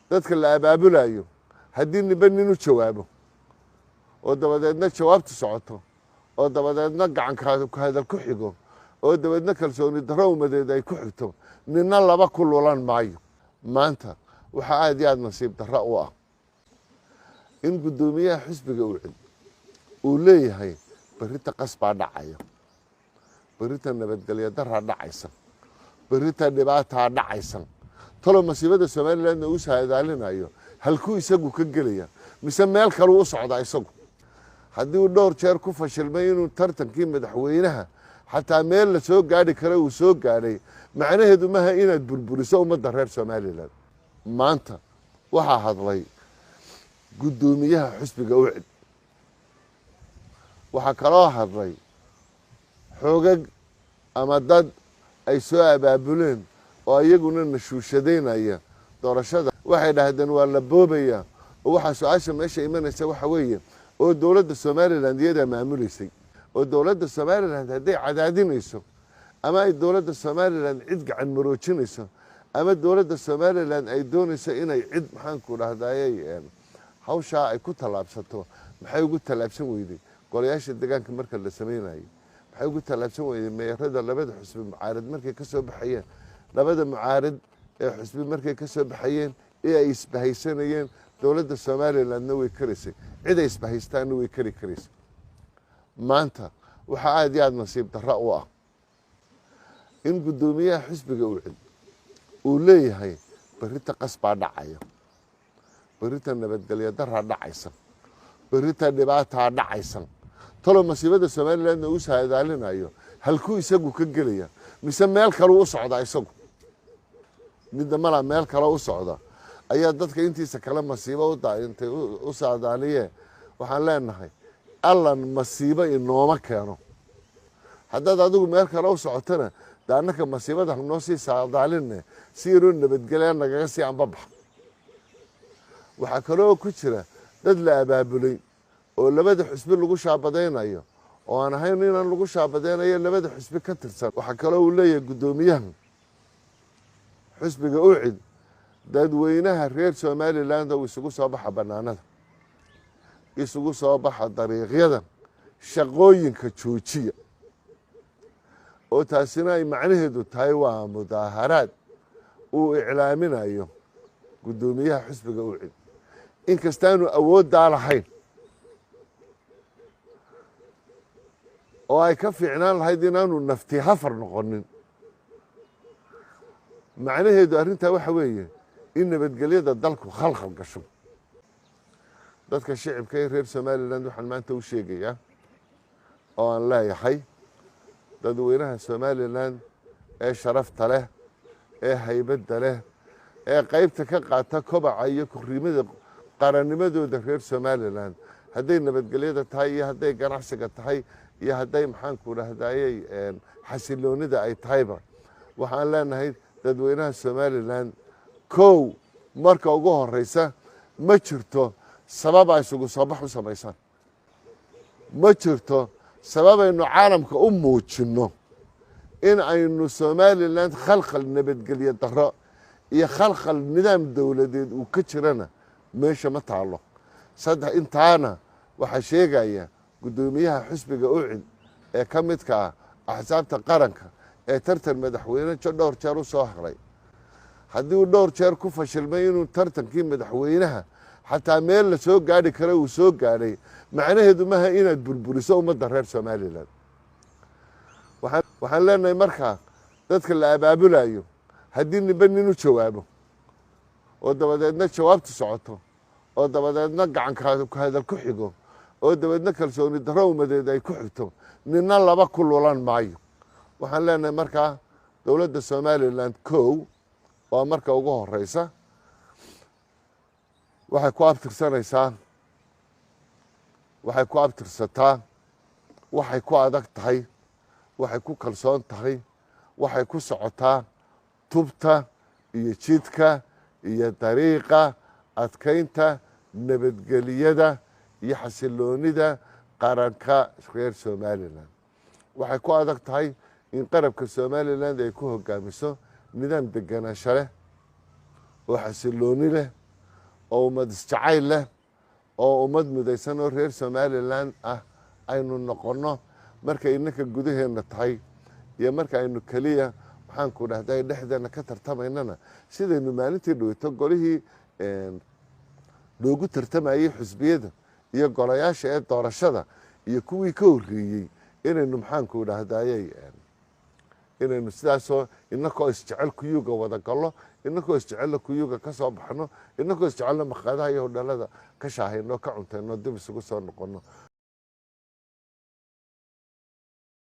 dadka la abaabulayo haddii niba nin u jawaabo oo dabadeedna jawaabtu socoto oo dabadeedna gacan ku hadal ku xigo oo dabadeedna kalsooni darro ummadeed ay ku xigto ninna laba ku lulan maayo. maanta waxaa aad iyo aad nasiib darro u ah in guddoomiyaha xisbiga uu leeyahay berrita qas baa dhacaya, berrita nabadgelyo darraa dhacaysa, berrita dhibaataa dhacaysan. talo masiibada somalilandna uu saadaalinayo halkuu isagu ka gelaya mise meel kaluu u socdaa isagu. haddii uu dhowr jeer ku fashilmay inuu tartankii madaxweynaha xataa meel la soo gaadhi kara uu soo gaadhay, macnaheedu maaha inaad burburiso ummadda reer somalilan. maanta waxaa hadlay guddoomiyaha xisbiga ucid, waxaa kaloo hadlay xoogag ama dad ay soo abaabuleen oo iyaguna nashuushadaynaya doorashada. waxay dhahdeen waa la boobaya oo waxaa su-aasha meesha imanaysa waxa weeye oo dowladda somaliland iyadaa maamuleysay, oo dowladda somaliland hadday cadaadinayso ama ay dowladda somaliland cid gacan maroojinayso ama dowladda somaliland ay doonayso inay cid maxaanku dhahdayey hawshaa ay ku tallaabsato, maxay ugu tallaabsan weyday golayaasha deegaanka marka la samaynayo? maxay ugu tallaabsan weyday meerada labada xusbi mucaarad markay ka soo baxayeen, labada mucaarad ee xusbi markay ka soo baxayeen ee ay isbahaysanayeen? dowladda somalilandna way karaysay, cid ay isbahaystaanna way kari karaysay. maanta waxaa aad iyo aad nasiib darro u ah in guddoomiyaha xisbiga uu leeyahay berrita qas baa dhacaya, berrita nabadgelyo darraa dhacaysa, berrita dhibaataa dhacaysan. talo masiibada somalilandna uu saadaalinayo halkuu isagu ka gelaya mise meel kaluu u socdaa isagu? midda malaa meel kale u socda ayaa dadka intiisa kale masiibo intay u saadaaliyeen. waxaan leenahay allan masiibo inooma keeno. haddaad adigu meel kale u socotona de annaka masiibada hanoo sii saadaaline si yaroo nabadgelya nagaga sii anbabax. waxaa kaloo ku jira dad la abaabulay oo labada xusbi lagu shaabadaynayo oo aan ahayn inaan lagu shaabadaynayo labada xusbi ka tirsan. waxaa kaloo uu leeyahay guddoomiyaha xusbiga ucid dadweynaha reer somaliland uu isugu soo baxa bannaanada, isugu soo baxa dariiqyada, shaqooyinka joojiya. oo taasina ay macnaheedu tahay waa mudaaharaad uu iclaaminayo guddoomiyaha xisbiga ucid, inkastaanu awooddaa lahayn oo ay ka fiicnaan lahayd inaanu nafti hafar noqonin. macnaheedu arrintaa waxa weeye in nabadgelyada dalku khalkhal gasho. dadka shicibka ee reer somaliland waxaan maanta u sheegayaa oo aan leeyahay dadweynaha somaliland ee sharafta leh, ee haybadda leh, ee qaybta ka qaata kobaca iyo korriimada qarannimadooda reer somaliland, hadday nabadgelyada tahay iyo hadday ganacsiga tahay iyo hadday maxaanku dhahdayey xasiloonida ay tahayba. waxaan leenahay dadweynaha somaliland kow marka ugu horeysa ma jirto sabab ay isugu soo bax u samaysaan, ma jirto sababaynu caalamka u muujinno in aynu somaliland khalkhal nabadgelyo darro iyo khalkhal nidaam dowladeed uu ka jirana meesha ma taalo. intaana waxaa sheegaya guddoomiyaha xisbiga ucid ee ka midka ah axsaabta qaranka ee tartan madaxweyne dhowr jeer u soo haray. haddii uu dhowr jeer ku fashilmay inuu tartankii madaxweynaha xataa meel la soo gaadhi kara uu soo gaadhay, macnaheedu maaha inaad burburiso ummadda reer somalilan. waxaan leenahay markaa dadka la abaabulayo haddii niba nin u jawaabo oo dabadeedna jawaabtu socoto oo dabadeedna gacan ku hadal ku xigo oo dabadeedna kalsooni darro ummadeed ay ku xigto, ninna laba ku lulan maayo. waxaan leenahay markaa dowladda somaliland kow waa marka ugu horeysa waxay ku abtirsanaysaa, waxay ku abtirsataa, waxay ku adag tahay, waxay ku kalsoon tahay, waxay ku socotaa tubta iyo jidka iyo dariiqa adkaynta nabadgeliyada iyo xasiloonida qaranka reer somaliland. waxay ku adag tahay in qarabka somaliland ay ku hogaamiso nidaam deganaansho leh oo xasilooni leh oo ummad isjacayl leh oo ummad midaysan oo reer somalilan ah aynu noqonno markay innaka gudaheena tahay iyo marka aynu keliya maxaanku dhahday dhexdeena ka tartamaynana sidaynu maalintii dhaweyto golihii loogu tartamayey xusbiyada iyo golayaasha ee doorashada iyo kuwii ka horreeyey inaynu maxaanku dhahdayey inaynu sidaasoo inakoo isjecel kuyuga wada gallo inakoo isjecella kuyuga ka soo baxno inakoo isjecelna maqaadaha iyo hodhalada ka shaahayno ka cuntayno dib isugu soo noqonno